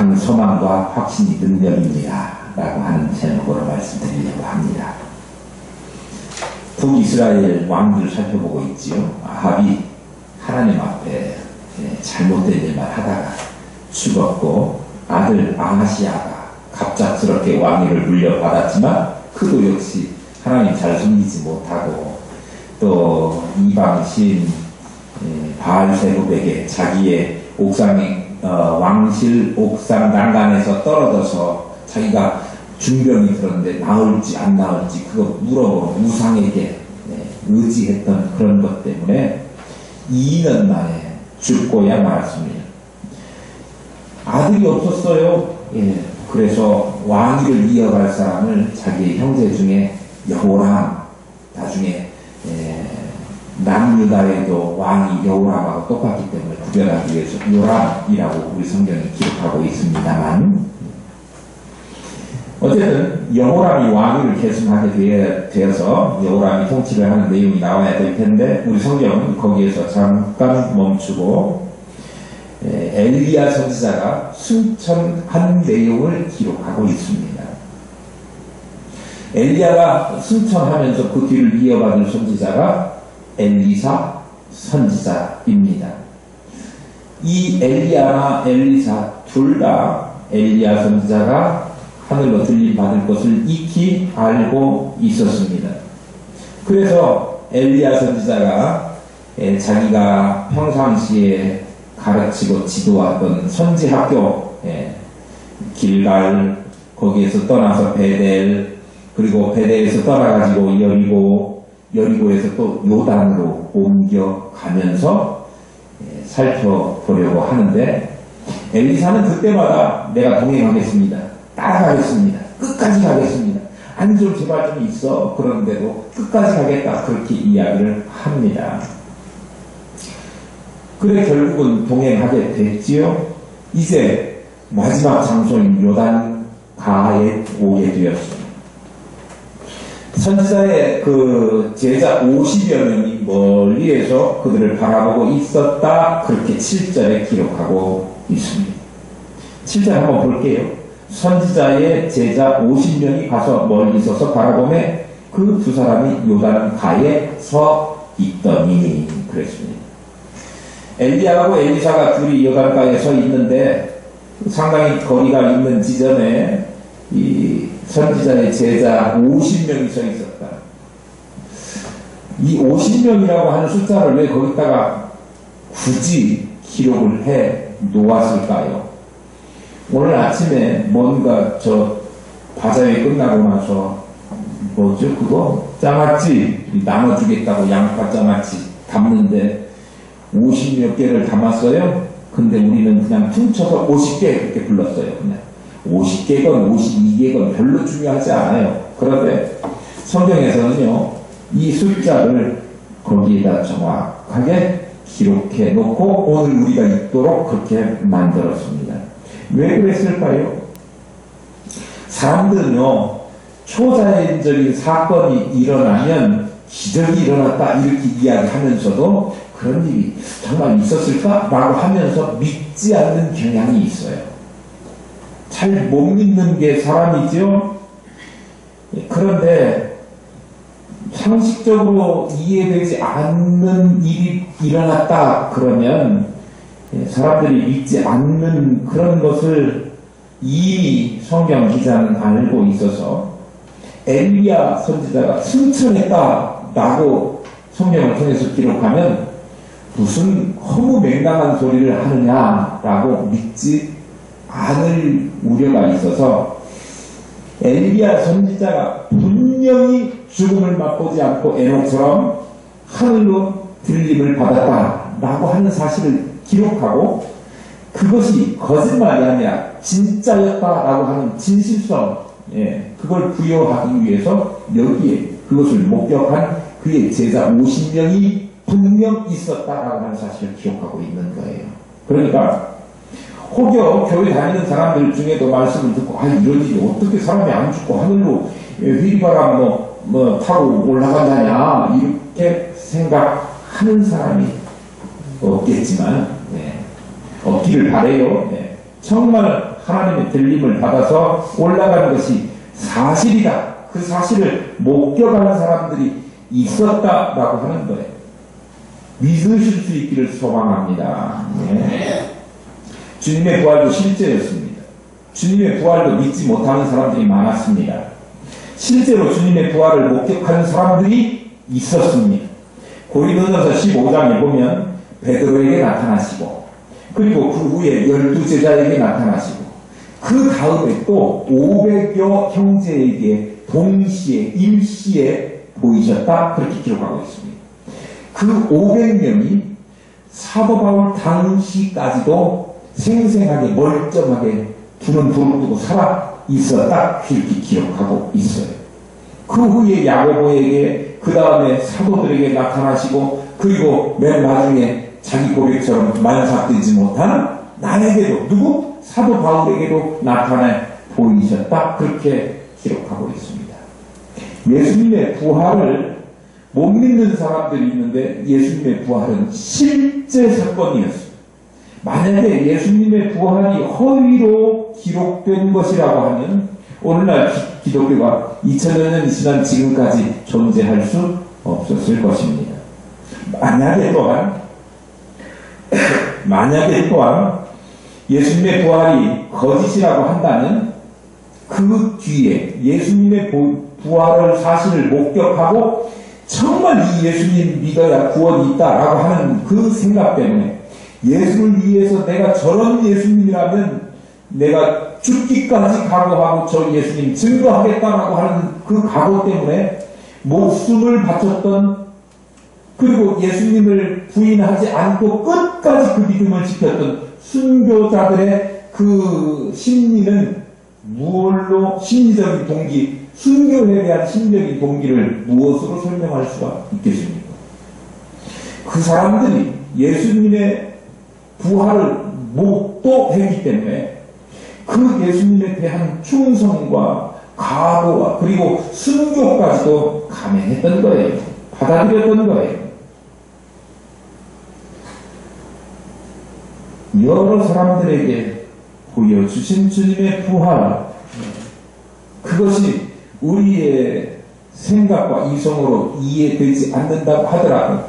강 소망과 확신이 능력입니다 라고 하는 제목으로 말씀드리려고 합니다. 북이스라엘 왕들을 살펴보고 있지요. 아합이 하나님 앞에 잘못된 일만 하다가 죽었고, 아들 아하시아가 갑작스럽게 왕위를 물려받았지만 그도 역시 하나님 잘 섬기지 못하고, 또 이방신 바알세룹에게 자기의 왕실 옥상 난간에서 떨어져서 자기가 중병이 들었는데 나을지 안 나을지 그거 물어보고 우상에게 의지했던 그런 것 때문에 2년 만에 죽고야 말았습니다. 아들이 없었어요. 그래서 왕위를 이어갈 사람을 자기의 형제 중에 여호람, 나중에 남유다에도 왕이 여호람하고 똑같기 때문에 구별하기 위해서 요람이라고 우리 성경에 기록하고 있습니다만, 어쨌든 여호람이 왕위를 계승하게 되어서 여호람이 통치를 하는 내용이 나와야 될 텐데, 우리 성경은 거기에서 잠깐 멈추고 엘리야 선지자가 승천한 내용을 기록하고 있습니다. 엘리야가 승천하면서 그 뒤를 이어받을 선지자가 엘리사 선지자입니다. 이 엘리야나 엘리사 둘 다 엘리야 선지자가 하늘로 들림 받을 것을 익히 알고 있었습니다. 그래서 엘리야 선지자가 자기가 평상시에 가르치고 지도하던 선지학교 길갈, 거기에서 떠나서 베델, 그리고 베델에서 떠나가지고 여리고에서 또 요단으로 옮겨가면서 살펴보려고 하는데, 엘리사는 그때마다 내가 동행하겠습니다, 따라가겠습니다, 끝까지 가겠습니다, 아니 좀 제발 좀 있어, 그런데도 끝까지 가겠다, 그렇게 이야기를 합니다. 그래 결국은 동행하게 됐지요. 이제 마지막 장소인 요단가에 오게 되었습니다. 선지자의 그 제자 50여 명이 멀리에서 그들을 바라보고 있었다, 그렇게 7절에 기록하고 있습니다. 7절 한번 볼게요. 선지자의 제자 50명이 가서 멀리 서서 바라보매 그 두 사람이 요단가에 서 있더니, 그랬습니다. 엘리야하고 엘리사가 둘이 요단가에 서 있는데 상당히 거리가 있는 지점에 이 선지자의 제자 50명이 서 있었다. 이 50명이라고 하는 숫자를 왜 거기다가 굳이 기록을 해 놓았을까요? 오늘 아침에 뭔가 저 바자회 끝나고 나서 뭐죠 그거? 장아찌 나눠주겠다고 양파 장아찌 담는데 50몇 개를 담았어요. 근데 우리는 그냥 퉁쳐서 50개 그렇게 불렀어요. 그냥 50개건 52개건 별로 중요하지 않아요. 그런데 성경에서는요, 이 숫자를 거기에다 정확하게 기록해 놓고 오늘 우리가 읽도록 그렇게 만들었습니다. 왜 그랬을까요? 사람들은요, 초자연적인 사건이 일어나면 기적이 일어났다 이렇게 이야기하면서도 그런 일이 정말 있었을까? 라고 하면서 믿지 않는 경향이 있어요. 잘 못 믿는 게 사람이죠. 그런데 상식적으로 이해되지 않는 일이 일어났다 그러면 사람들이 믿지 않는 그런 것을 이미 성경 기자는 알고 있어서 엘리야 선지자가 승천했다 라고 성경을 통해서 기록하면 무슨 허무맹랑한 소리를 하느냐라고 믿지 않을 우려가 있어서 엘리야 선지자가 분명히 죽음을 맛보지 않고 에녹처럼 하늘로 들림을 받았다라고 하는 사실을 기록하고 그것이 거짓말이 아니라 진짜였다라고 하는 진실성, 그걸 부여하기 위해서 여기에 그것을 목격한 그의 제자 50명이 분명 있었다라고 하는 사실을 기록하고 있는 거예요. 그러니까 혹여 교회 다니는 사람들 중에도 말씀을 듣고 이런 일이 어떻게 사람이 안 죽고 하늘로 휘리바람 타고 올라간다냐 이렇게 생각하는 사람이 없겠지만 없기를 바래요. 정말 하나님의 들림을 받아서 올라가는 것이 사실이다. 그 사실을 목격하는 사람들이 있었다라고 하는 거예요. 믿으실 수 있기를 소망합니다. 네. 주님의 부활도 실제였습니다. 주님의 부활도 믿지 못하는 사람들이 많았습니다. 실제로 주님의 부활을 목격하는 사람들이 있었습니다. 고린도전서 15장에 보면 베드로에게 나타나시고, 그리고 그 후에 12제자에게 나타나시고, 그 다음에 또 500여 형제에게 동시에 일시에 보이셨다, 그렇게 기록하고 있습니다. 그 500명이 사도 바울 당시까지도 생생하게 멀쩡하게 두는 불을 두고 살아 있었다, 이렇게 기록하고 있어요. 그 후에 야고보에게, 그 다음에 사도들에게 나타나시고, 그리고 맨 마지막에 자기 고백처럼 만삭되지 못한 나에게도, 누구? 사도 바울에게도 나타나 보이셨다, 그렇게 기록하고 있습니다. 예수님의 부활을 못 믿는 사람들이 있는데 예수님의 부활은 실제 사건이었습니다. 만약에 예수님의 부활이 허위로 기록된 것이라고 하면 오늘날 기독교가 2000여 년이 지난 지금까지 존재할 수 없었을 것입니다. 만약에 또한 예수님의 부활이 거짓이라고 한다면 그 뒤에 예수님의 부활을 사실을 목격하고 정말 이 예수님 믿어야 구원이 있다라고 하는 그 생각 때문에 예수를 위해서 내가 저런 예수님이라면 내가 죽기까지 각오하고 저 예수님 증거하겠다라고 하는 그 각오 때문에 목숨을 바쳤던, 그리고 예수님을 부인하지 않고 끝까지 그 믿음을 지켰던 순교자들의 그 심리는 무엇로, 심리적인 동기, 순교에 대한 심리적인 동기를 무엇으로 설명할 수가 있겠습니까? 그 사람들이 예수님의 부활을 목도했기 때문에 그 예수님에 대한 충성과 각오와 그리고 순교까지도 감행했던 거예요. 받아들였던 거예요. 여러 사람들에게 보여주신 주님의 부활, 그것이 우리의 생각과 이성으로 이해되지 않는다고 하더라도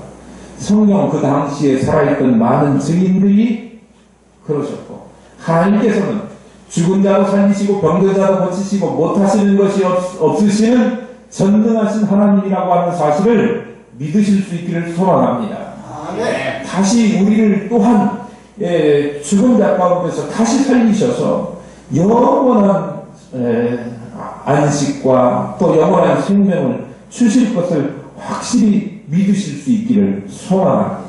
성령 그 당시에 살아있던 많은 증인들이 그러셨고, 하나님께서는 죽은 자도 살리시고 병든 자도 고치시고 못하시는 것이 없으시는 전능하신 하나님이라고 하는 사실을 믿으실 수 있기를 소망합니다. 다시 우리를 또한 죽은 자 가운데서 다시 살리셔서 영원한 안식과 또 영원한 생명을 주실 것을 확실히 믿으실 수 있기를 소망합니다.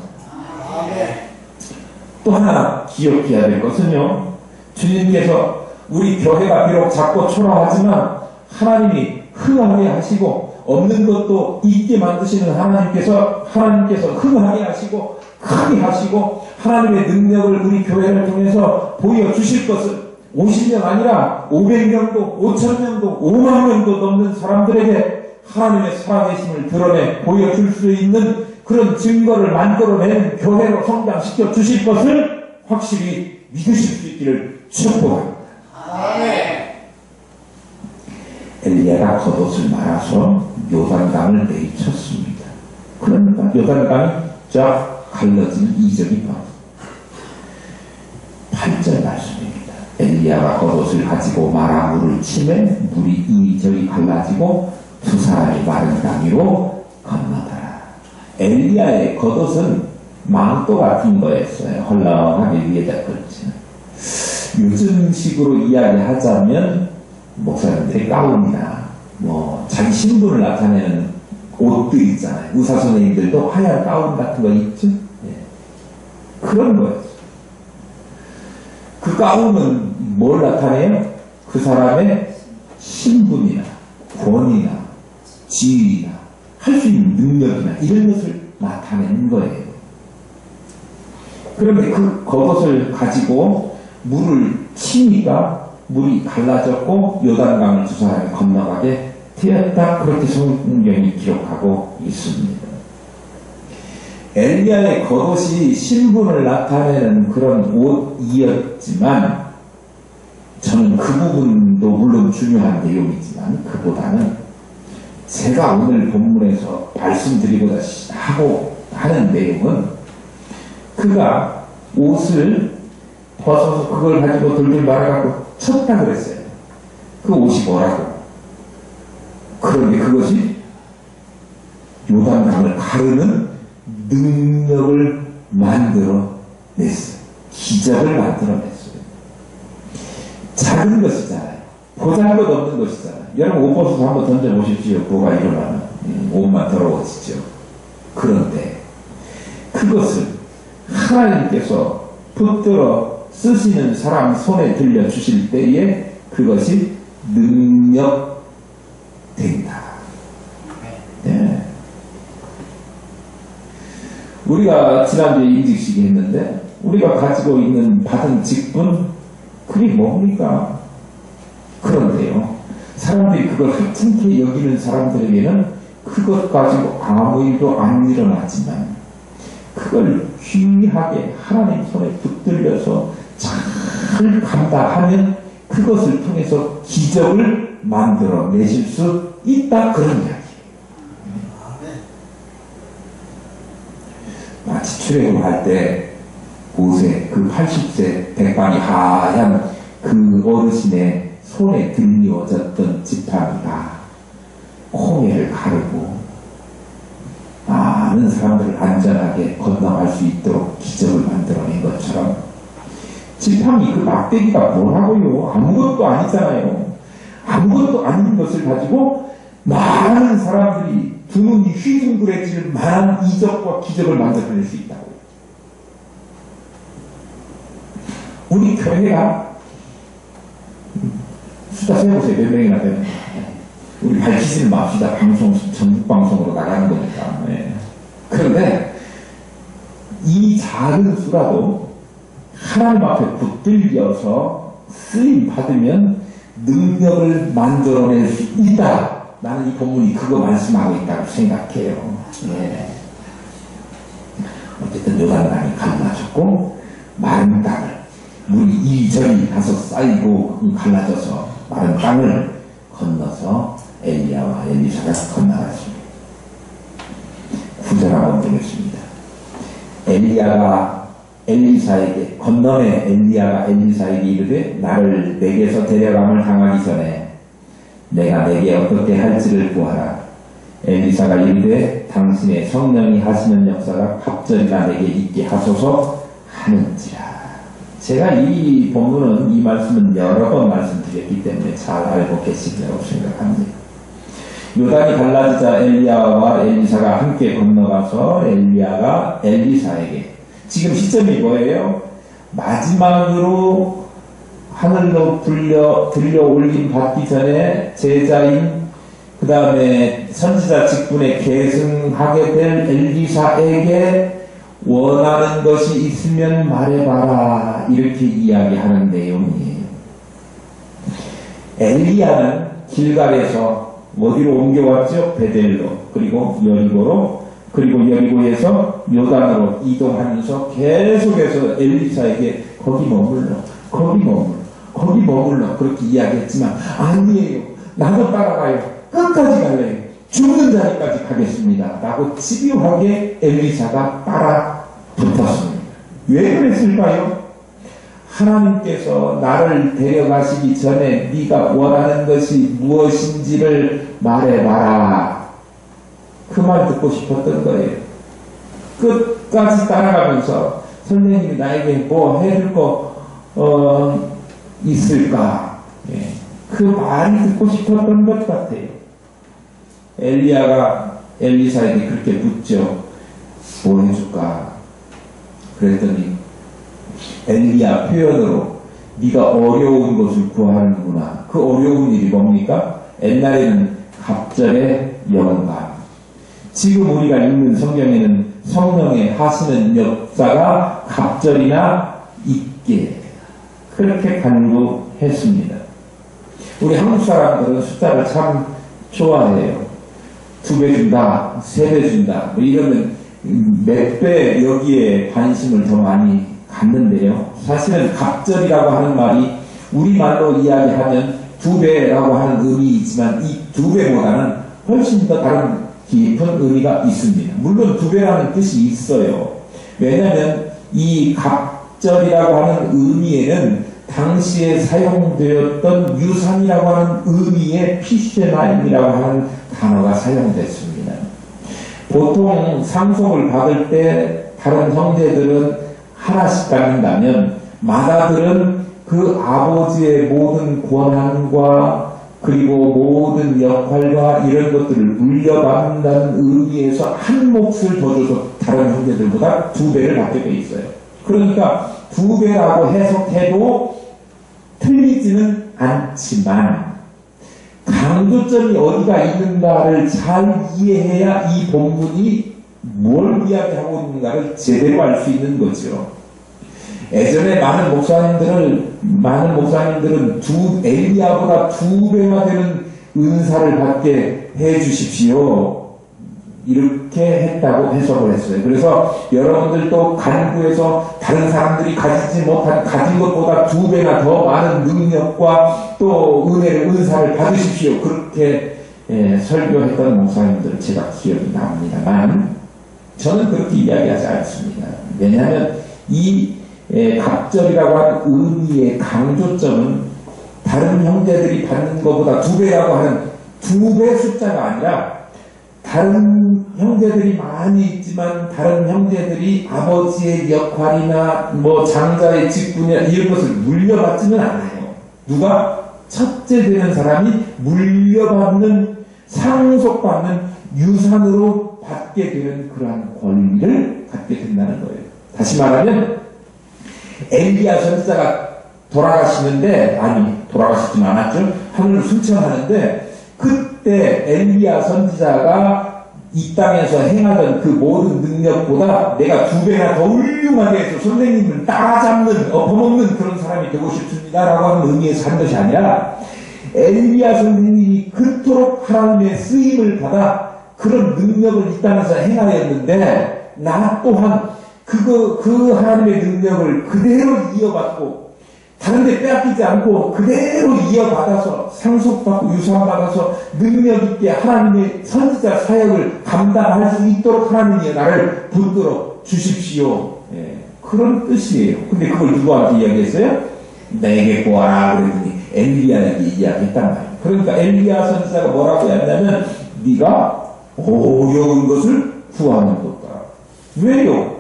또 하나 기억해야 될 것은요, 주님께서 우리 교회가 비록 작고 초라하지만 하나님이 흥하게 하시고 없는 것도 있게 만드시는 하나님께서 흥하게 하시고 크게 하시고 하나님의 능력을 우리 교회를 통해서 보여주실 것을 50명 아니라 500명도 5,000명도 5만 명도 넘는 사람들에게 하나님의 살아계심을 드러내 보여줄 수 있는 그런 증거를 만들어내는 교회로 성장시켜 주실 것을 확실히 믿으실 수 있기를 축복합니다. 엘리야가 겉옷을 말아서 요단강을 내리쳤습니다. 그러니까 요단강이 쫙 갈라진 이적이 바로 8절 말씀입니다. 엘리야가 겉옷을 가지고 마라 물을 치매 물이 이적이 갈라지고 두 사람이 마른 강 위로 건너더라. 엘리야의 겉옷은 망토 같은 거였어요. 헐렁하게 위에다 걸치는. 요즘식으로 이야기하자면 목사님들의 가운이나 자기 신분을 나타내는 옷들 있잖아요. 의사 선생님들도 하얀 가운 같은 거 있죠? 예. 그런 거였어요. 그 가운은 뭘 나타내요? 그 사람의 신분이나 권위나 지위나 할 수 있는 능력이나 이런 것을 나타내는 거예요. 그런데 그 겉옷을 가지고 물을 치니까 물이 갈라졌고 요단강을 두 사람이 건너가게 되었다. 그렇게 성경이 기록하고 있습니다. 엘리야의 겉옷이 신분을 나타내는 그런 옷이었지만 저는 그 부분도 물론 중요한 내용이지만 그보다는 제가 오늘 본문에서 말씀드리고자 하는 내용은 그가 옷을 벗어서 그걸 가지고 돌돌 말아갖고 쳤다 그랬어요. 그 옷이 뭐라고? 그런데 그것이 요단강을 가르는 능력을 만들어냈어요. 기적을 만들어냈어요. 작은 것이잖아요. 보잘것없는 것이잖아요. 여러분 옷 벗어서 한번 던져보십시오. 뭐가 일어나면 옷만 더러워지죠. 그런데 그것을 하나님께서 붙들어 쓰시는 사람 손에 들려주실 때에 그것이 능력 된다. 네. 우리가 지난주에 임직식이 했는데 우리가 가지고 있는 받은 직분 그게 뭡니까? 그런데요 사람들이 그걸 하찮게 여기는 사람들에게는 그것 가지고 아무 일도 안 일어나지만 그걸 귀하게 하나님 손에 붙들려서 잘 간다 하면 그것을 통해서 기적을 만들어내실 수 있다 그런 이야기예요. 마치 출애굽할 때 모세 그 80세 백방이 하얀 그 어르신의 손에 들려졌던 지팡이가 홍해를 가르고 많은 사람들을 안전하게 건너갈 수 있도록 기적을 만들어낸 것처럼 지팡이 그 막대기가 뭐라고요? 아무것도 아니잖아요. 아무것도 아닌 것을 가지고 많은 사람들이 두 눈이 휘둥그레질 만한 이적과 기적을 만들어낼 수 있다고요. 우리 교회가 숫자 세보세요. 몇 명이나 되는 거예요. 우리 밝히지는 맙시다. 방송, 전국 방송으로 나가는 거니까. 네. 그런데 이 작은 수라도 하나님 앞에 붙들려서 쓰임 받으면 능력을 만들어낼 수 있다. 나는 이 본문이 그거 말씀하고 있다고 생각해요. 네. 어쨌든 요단강이 갈라졌고 마른 땅을 물이 이리저리 가서 쌓이고 갈라져서 마른 땅을 건너서 엘리야와 엘리사가 건너갔습니다. 9절 한번 보겠습니다. 엘리야가 엘리사에게 건너에 엘리야가 엘리사에게 이르되 나를 내게서 데려감을 당하기 전에 내가 내게 어떻게 할지를 구하라. 엘리사가 이르되 당신의 성령이 하시는 역사가 갑절이나 내게 있게 하소서 하는지라. 제가 이 본문은 이 말씀은 여러 번 말씀드렸기 때문에 잘 알고 계시리라고 생각합니다. 요단이 갈라지자 엘리야와 엘리사가 함께 건너가서 엘리야가 엘리사에게 지금 시점이 뭐예요? 마지막으로 하늘로 들려 올림 받기 전에 제자인 그 다음에 선지자 직분에 계승하게 될 엘리사에게 원하는 것이 있으면 말해봐라 이렇게 이야기하는 내용이에요. 엘리야는 길갈에서 어디로 옮겨왔죠? 베델로, 그리고 여리고로, 그리고 여리고에서 요단으로 이동하면서 계속해서 엘리사에게 거기 머물러 그렇게 이야기했지만 아니에요. 나도 따라가요. 끝까지 갈래요. 죽는 자리까지 가겠습니다. 라고 집요하게 엘리사가 따라 붙었습니다. 왜 그랬을까요? 하나님께서 나를 데려가시기 전에 네가 원하는 것이 무엇인지를 말해봐라. 그 말 듣고 싶었던 거예요. 끝까지 따라가면서 선생님이 나에게 뭐 해줄 거 있을까? 예. 그 말이 듣고 싶었던 것 같아요. 엘리야가 엘리사에게 그렇게 묻죠. 뭐 해줄까? 그랬더니 엘리야 표현으로 네가 어려운 것을 구하는구나. 그 어려운 일이 뭡니까? 옛날에는 갑절의 영감. 지금 우리가 읽는 성경에는 성령의 하시는 역사가 갑절이나 있게 그렇게 간구했습니다. 우리 한국 사람들은 숫자를 참 좋아해요. 2배 준다, 3배 준다, 뭐 이러면 몇 배 여기에 관심을 더 많이 갖는데요. 사실은 갑절이라고 하는 말이 우리말로 이야기하면 2배라고 하는 의미이지만 이 2배보다는 훨씬 더 다른 깊은 의미가 있습니다. 물론 2배라는 뜻이 있어요. 왜냐하면 이 갑절이라고 하는 의미에는 당시에 사용되었던 유산이라고 하는 의미의 피쉐나임이라고 하는 단어가 사용됐습니다. 보통 상속을 받을 때 다른 형제들은 하나씩 갖는다면 맏아들은 그 아버지의 모든 권한과 그리고 모든 역할과 이런 것들을 물려받는다는 의미에서 한 몫을 더 줘서 다른 형제들보다 2배를 받게 돼 있어요. 그러니까 2배라고 해석해도 틀리지는 않지만 강조점이 어디가 있는가를 잘 이해해야 이 본문이 뭘 이야기하고 있는가를 제대로 알 수 있는 거죠. 예전에 많은 목사님들은 엘리야보다 2배가 되는 은사를 받게 해 주십시오. 이렇게 했다고 해석을 했어요. 그래서 여러분들도 간구해서 다른 사람들이 가진 것보다 2배나 더 많은 능력과 또 은사를 받으십시오. 그렇게 설교했던 목사님들은 제가 기억이 납니다만 저는 그렇게 이야기하지 않습니다. 왜냐하면 이 갑절이라고 하는 의미의 강조점은 다른 형제들이 받는 것보다 2배라고 하는 2배 숫자가 아니라 다른 형제들이 많이 있지만 다른 형제들이 아버지의 역할이나 장자의 직분이나 이런 것을 물려받지는 않아요. 누가 첫째 되는 사람이 물려받는 상속받는 유산으로 받게 되는 그러한 권리를 갖게 된다는 거예요. 다시 말하면 엘리야 선지자가 돌아가시지는 않았죠. 하늘을 승천하는데 그때 엘리야 선지자가 이 땅에서 행하던 그 모든 능력보다 내가 2배나 더 훌륭하게 해서 선생님을 따라잡는 엎어먹는 그런 사람이 되고 싶습니다 라고 하는 의미에서 한 것이 아니라 엘리야 선생님이 그토록 하나님의 쓰임을 받아 그런 능력을 이 땅에서 행하였는데 나 또한 그 하나님의 능력을 그대로 이어받고 다른 데 빼앗기지 않고 그대로 이어받아서 상속받고 유산받아서 능력있게 하나님의 선지자 사역을 감당할 수 있도록 하나님이 나를 붙들어 주십시오. 그런 뜻이에요. 근데 그걸 누구한테 이야기했어요? 내게 보아라 그랬더니 엘리야에게 이야기했단 말이에요. 그러니까 엘리야 선지자가 뭐라고 했냐면 네가 어려운 것을 구하는 것이다. 왜요?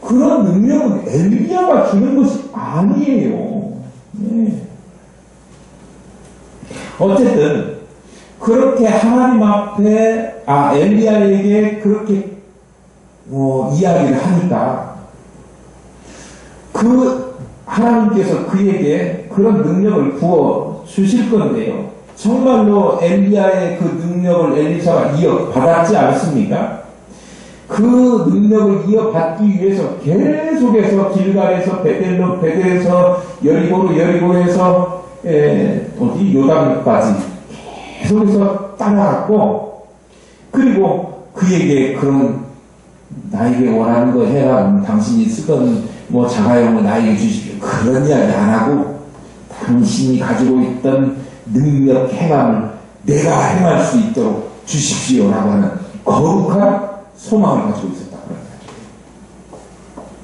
그런 능력은 엘리야가 주는 것이 아니에요. 어쨌든 그렇게 하나님 앞에 엘리야에게 그렇게 이야기를 하니까 그 하나님께서 그에게 그런 능력을 부어 주실 건데요. 정말로 엘리야의 그 능력을 엘리사가 이어받았지 않습니까? 그 능력을 이어받기 위해서 계속해서 길갈에서 베델에서 여리고에서 요단까지 계속해서 따라갔고 그리고 그에게 그런 나에게 원하는 거 해라 당신이 쓰던 자가용을 나에게 주십시오 그런 이야기 안 하고 당신이 가지고 있던 능력 행함을 내가 행할 수 있도록 주십시오라고 하는 거룩한 소망을 가지고 있었다.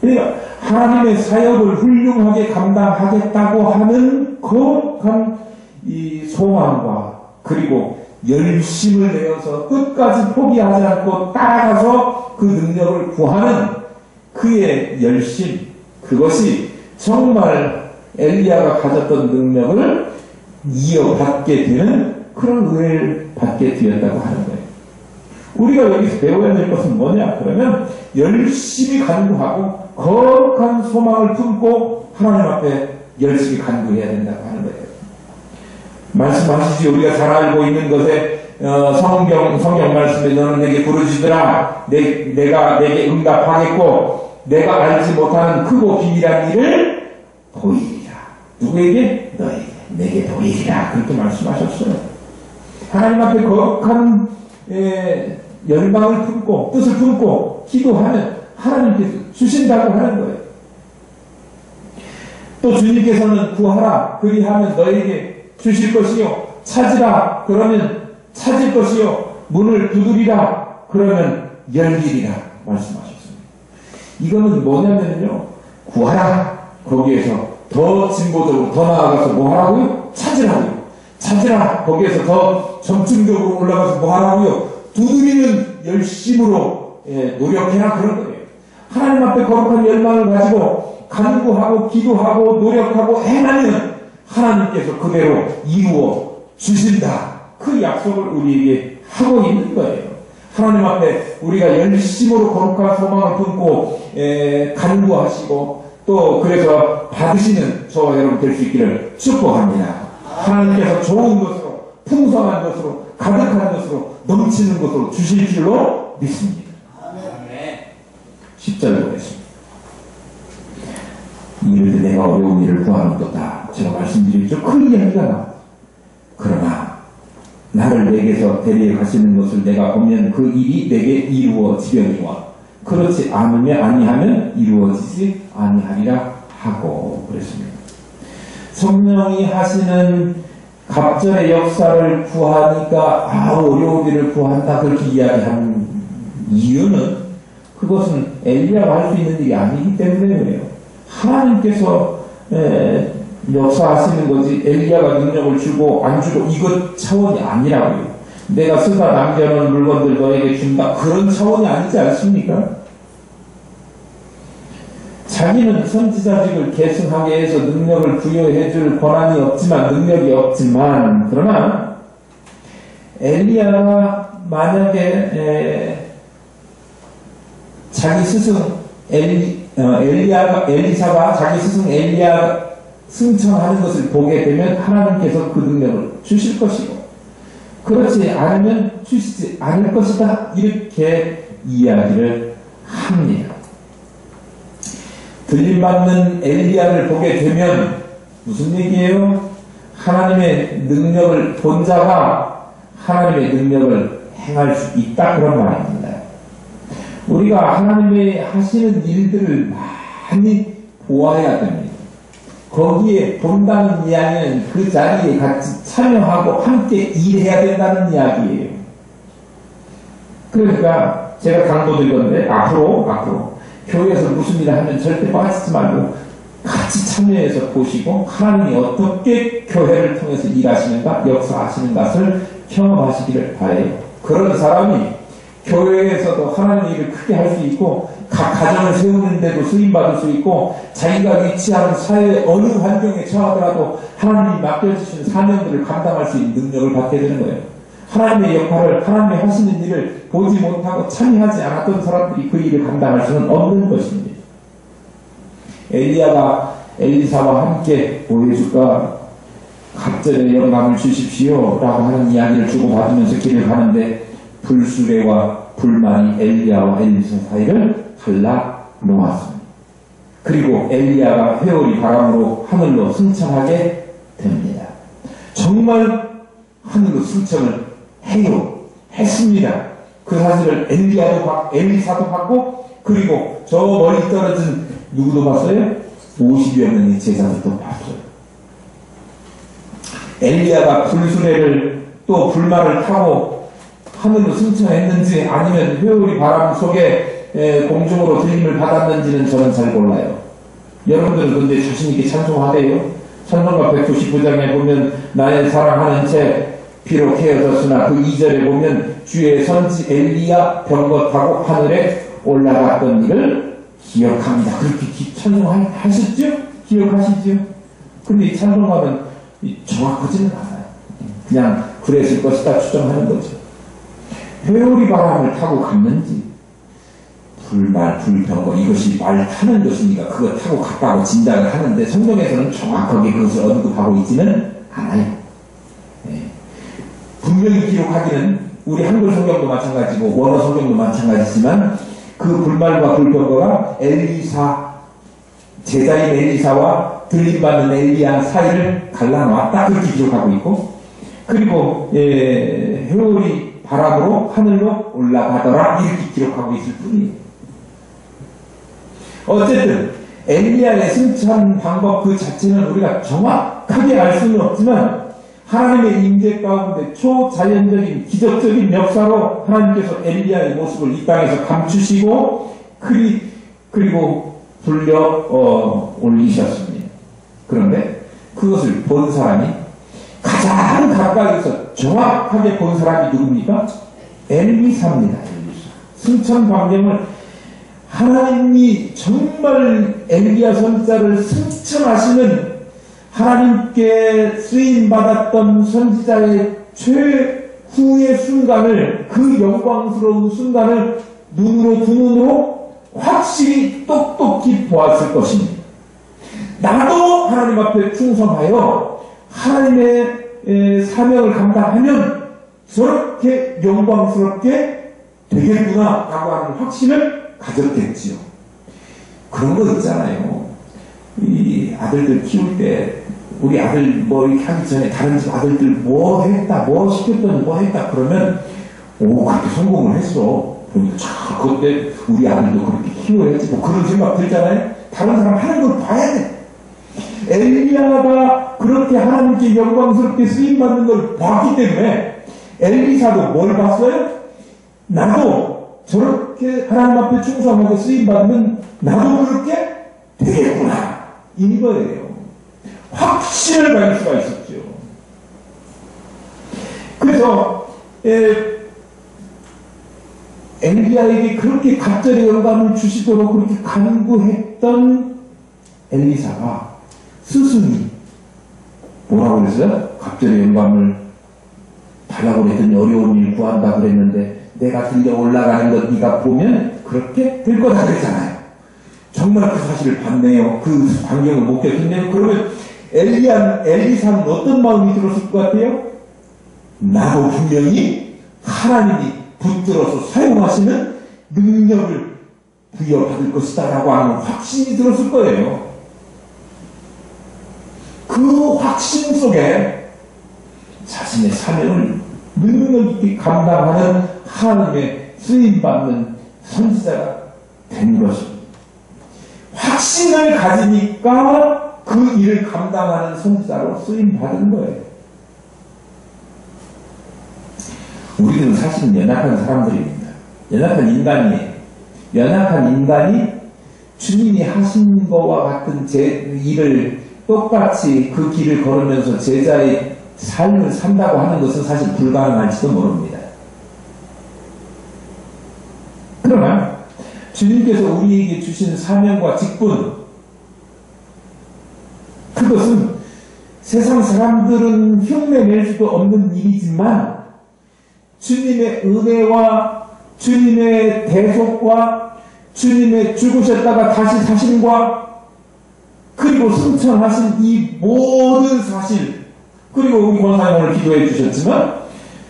그러니까 하나님의 사역을 훌륭하게 감당하겠다고 하는 거룩한 이 소망과 그리고 열심을 내어서 끝까지 포기하지 않고 따라가서 그 능력을 구하는 그의 열심, 그것이 정말 엘리야가 가졌던 능력을 이어받게 되는 그런 은혜를 받게 되었다고 하는 거예요. 우리가 여기서 배워야 될 것은 뭐냐? 그러면 열심히 간구하고 거룩한 소망을 품고 하나님 앞에 열심히 간구해야 된다고 하는 거예요. 말씀하시지 우리가 잘 알고 있는 것에 성경 말씀에 너는 내게 부르짖으라 내가 내게 응답하겠고 내가 알지 못하는 크고 비밀한 일을 보이리라. 누구에게? 너에게 내게 보이리라. 그렇게 말씀하셨어요. 하나님 앞에 거룩한 열망을 품고 뜻을 품고 기도하면 하나님께서 주신다고 하는 거예요. 또 주님께서는 구하라 그리하면 너에게 주실 것이요 찾으라 그러면 찾을 것이요 문을 두드리라 그러면 열리리라 말씀하셨습니다. 이거는 뭐냐면요, 구하라, 거기에서 더 진보적으로 더 나아가서 뭐 하라고요? 찾으라고요. 찾으라, 거기에서 더 점층적으로 올라가서 뭐 하라고요? 두드리는 열심으로 노력해라, 그런 거예요. 하나님 앞에 거룩한 열망을 가지고 간구하고 기도하고 노력하고 행하면 하나님께서 그대로 이루어 주신다, 그 약속을 우리에게 하고 있는 거예요. 하나님 앞에 우리가 열심으로 거룩한 소망을 품고 간구하시고 또 그래서 받으시는 저와 여러분 될 수 있기를 축복합니다. 하나님께서 좋은 것으로, 풍성한 것으로, 가득한 것으로, 넘치는 것으로 주실 줄로 믿습니다. 10절 보겠습니다. 이를 내가 어려운 일을 구하는 거다. 제가 말씀드렸죠. 큰 이야기가 나옵니다. 그러나 나를 내게서 데리러 가시는 것을 내가 보면 그 일이 내게 이루어지려니와 그렇지 아니하면 이루어지지 아니하리라 하고 그랬습니다. 성령이 하시는 갑절의 역사를 구하니까 어려운 일을 구한다 그렇게 이야기하는 이유는 그것은 엘리야가 할 수 있는 일이 아니기 때문에요. 하나님께서 역사하시는 거지 엘리야가 능력을 주고 안 주고 이것 차원이 아니라고요. 내가 쓰다 남겨놓은 물건들 너에게 준다, 그런 차원이 아니지 않습니까? 자기는 선지자직을 계승하게 해서 능력을 부여해 줄 권한이 없지만, 능력이 없지만, 그러나 엘리야가 만약에 자기 스승 엘리사가 자기 스승 엘리야 승천하는 것을 보게 되면 하나님께서 그 능력을 주실 것이고, 그렇지 않으면 주시지 않을 것이다, 이렇게 이야기를 합니다. 들림받는 엘리야를 보게 되면 무슨 얘기예요? 하나님의 능력을 본 자가 하나님의 능력을 행할 수 있다, 그런 말입니다. 우리가 하나님의 하시는 일들을 많이 보아야 됩니다. 거기에 본다는 이야기는 그 자리에 같이 참여하고 함께 일해야 된다는 이야기예요. 그러니까 제가 강조드릴 건데 앞으로 교회에서 무슨 일을 하면 절대 빠지지 말고 같이 참여해서 보시고 하나님이 어떻게 교회를 통해서 일하시는가, 역사하시는 것을 경험하시기를 바라요. 그런 사람이 교회에서도 하나님의 일을 크게 할 수 있고, 각 가정을 세우는데도 쓰임받을 수 있고, 자기가 위치하는 사회의 어느 환경에 처하더라도 하나님이 맡겨주신 사명들을 감당할 수 있는 능력을 받게 되는 거예요. 하나님의 역할을, 하나님의 하시는 일을 보지 못하고 참여하지 않았던 사람들이 그 일을 감당할 수는 없는 것입니다. 엘리야가 엘리사와 함께 보여줄까? 갑절의 영감을 주십시오 라고 하는 이야기를 주고받으면서 길을 가는데 불수레와 불만이 엘리야와 엘리사 사이를 갈라 놓았습니다. 그리고 엘리야가 회오리 바람으로 하늘로 승천하게 됩니다. 정말 하늘로 승천을 했습니다. 그 사실을 엘리사도 봤고, 그리고 저 멀리 떨어진 누구도 봤어요? 50여 명의 제자들도 봤어요. 엘리야가 불수레를 또 불만을 타고 하늘로 승천했는지 아니면 회오리 바람 속에 공중으로 들림을 받았는지는 저는 잘 몰라요. 여러분들은 근데 자신있게 찬송하대요. 찬송가 199장에 보면 나의 사랑하는 채 비록 헤어졌으나 그 2절에 보면 주의 선지 엘리야 병거 타고 하늘에 올라갔던 일을 기억합니다. 그렇게 찬송하셨죠? 기억하시죠? 근데 이 찬송가는 정확하지는 않아요. 그냥 그랬을 것이다 추정하는 거죠. 회오리 바람을 타고 갔는지, 불병거 이것이 말 타는 것이니까 그거 타고 갔다고 진단을 하는데 성경에서는 정확하게 그것을 언급하고 있지는 않아요. 분명히 기록하기는 우리 한글 성경도 마찬가지고 원어 성경도 마찬가지지만 그 불말과 불병거가 제자인 엘리사와 들림받는 엘리야 사이를 갈라놓았다, 그렇게 기록하고 있고, 그리고 회오리 바람으로 하늘로 올라가더라, 이렇게 기록하고 있을 뿐이에요. 어쨌든 엘리야의 승천 방법 그 자체는 우리가 정확하게 알 수는 없지만 하나님의 임재 가운데 초자연적인 기적적인 역사로 하나님께서 엘리야의 모습을 이 땅에서 감추시고 그리고 불려 올리셨습니다. 그런데 그것을 본 사람이 가장 가까이서 정확하게 본 사람이 누굽니까? 엘리사입니다. 엘리사. 승천 광경을 하나님이 정말 엘리야 선지자를 승천하시는 하나님께 쓰임받았던 선지자의 최후의 순간을, 그 영광스러운 순간을 눈으로 두 눈으로 확실히 똑똑히 보았을 것입니다. 나도 하나님 앞에 충성하여 하나님의 사명을 감당하면 저렇게 영광스럽게 되겠구나 라고 하는 확신을 가졌겠지요. 그런 거 있잖아요. 이 아들들 키울 때 우리 아들 뭐 이렇게 하기 전에 다른 집 아들들 뭐 했다, 뭐 시켰더니 뭐 했다 그러면 오 그렇게 성공을 했어. 그러니까 참 그때 우리 아들도 그렇게 키워야지 뭐 그런 생각 들잖아요. 다른 사람 하는 걸 봐야 돼. 엘리야가 그렇게 하나님께 영광스럽게 쓰임받는 걸 봤기 때문에 엘리사도 뭘 봤어요? 나도 저렇게 하나님 앞에 충성하고 쓰임받는 나도 그렇게 되겠구나 이거예요. 확신을 가질 수가 있었죠. 그래서 엘리야에게 그렇게 갑절의 영감을 주시도록 그렇게 간구했던 엘리사가 스승이 뭐라고 그랬어요? 갑절의 영감을 달라고 그랬더니 어려운 일 구한다 그랬는데 내가 들려 올라가는 것 네가 보면 그렇게 될 거다 그랬잖아요. 정말 그 사실을 봤네요. 그 광경을 목격했네요. 그러면 엘리사는 어떤 마음이 들었을 것 같아요? 나도 분명히 하나님이 붙들어서 사용하시는 능력을 부여받을 것이다 라고 하는 확신이 들었을 거예요. 그 확신 속에 자신의 사명을 능력 있게 감당하는 하나님의 쓰임받는 선지자가 된 것입니다. 확신을 가지니까 그 일을 감당하는 선지자로 쓰임받은 거예요. 우리는 사실 연약한 사람들입니다. 연약한 인간이에요. 연약한 인간이 주님이 하신 것과 같은 일을 똑같이 그 길을 걸으면서 제자의 삶을 산다고 하는 것은 사실 불가능할지도 모릅니다. 그러나 주님께서 우리에게 주신 사명과 직분, 그것은 세상 사람들은 흉내낼 수도 없는 일이지만 주님의 은혜와 주님의 대속과 주님의 죽으셨다가 다시 사심과 그리고 승천하신 이 모든 사실, 그리고 우리 권사님 오늘 기도해 주셨지만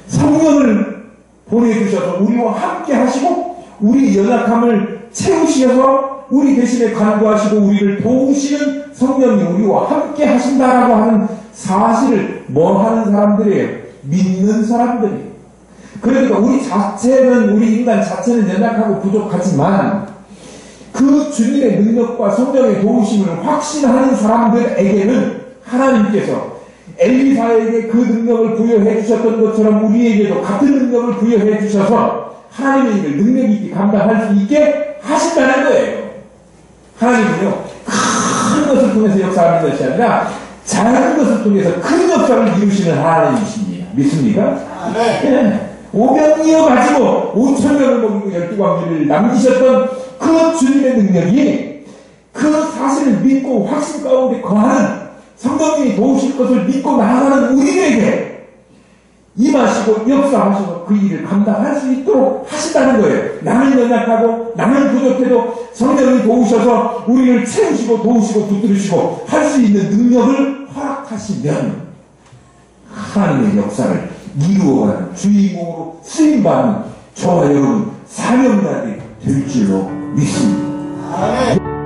성령을 보내주셔서 우리와 함께 하시고 우리 연약함을 채우시어서 우리 대신에 간구하시고 우리를 도우시는 성령이 우리와 함께 하신다라고 하는 사실을 뭐 하는 사람들이에요? 믿는 사람들이에요. 그러니까 우리 인간 자체는 연약하고 부족하지만 그 주님의 능력과 성령의 도우심을 확신하는 사람들에게는 하나님께서 엘리사에게 그 능력을 부여해 주셨던 것처럼 우리에게도 같은 능력을 부여해 주셔서 하나님의 일을 능력 있게 감당할 수 있게 하신다는 거예요. 하나님은요, 큰 것을 통해서 역사하는 것이 아니라 작은 것을 통해서 큰 역사를 이루시는 하나님이십니다. 믿습니까? 네. 500이어 가지고 5,000명을 먹이고 12광지를 남기셨던 그 주님의 능력이 그 사실을 믿고 확신 가운데 거하는 성령님이 도우실 것을 믿고 나아가는 우리에게 임하시고 역사하시고 그 일을 감당할 수 있도록 하신다는 거예요. 나는 연약하고 나는 부족해도 성령이 도우셔서 우리를 채우시고 도우시고 붙들으시고 할 수 있는 능력을 허락하시면 하나님의 역사를 이루어가는 주인공으로 쓰임받는 저와 여러분 사명자들이 될 줄로 믿습니다.